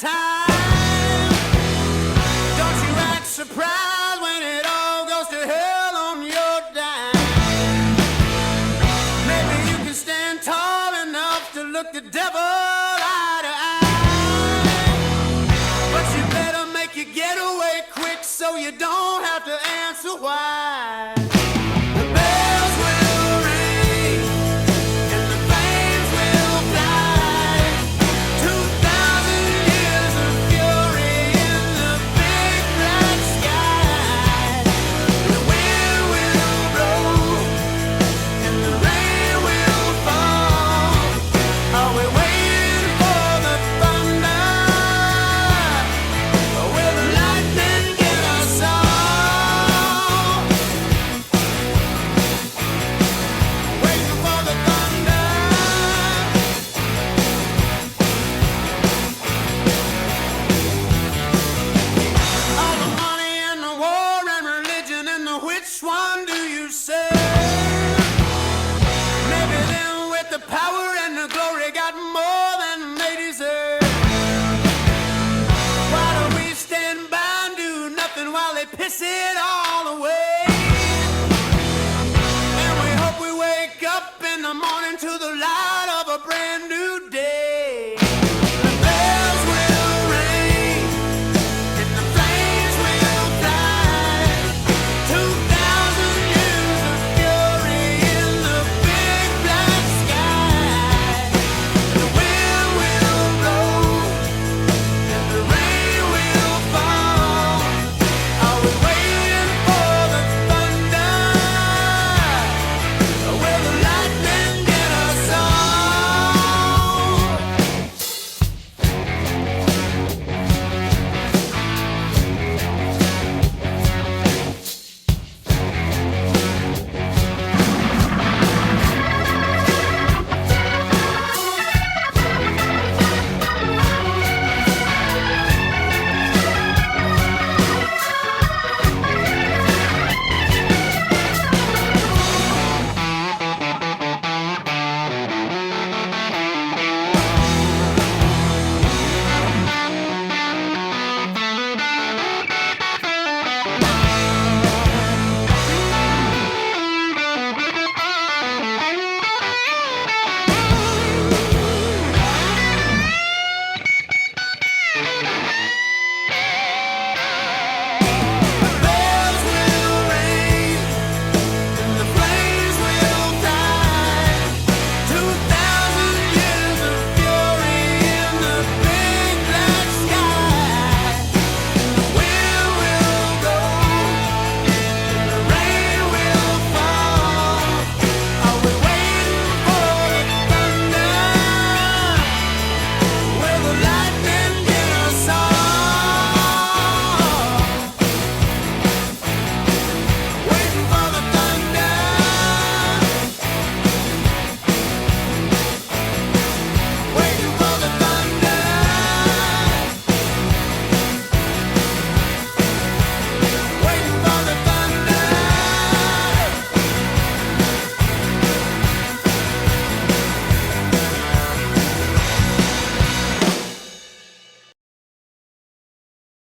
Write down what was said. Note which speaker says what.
Speaker 1: time. Don't you act surprised when it all goes to hell on your dime. Maybe you can stand tall enough to look the devil eye to eye. But you better make your getaway quick so you don't have to answer why. Which one do you say? Maybe them with the power and the glory got more than they deserve. Why don't we stand by and do nothing while they piss it off?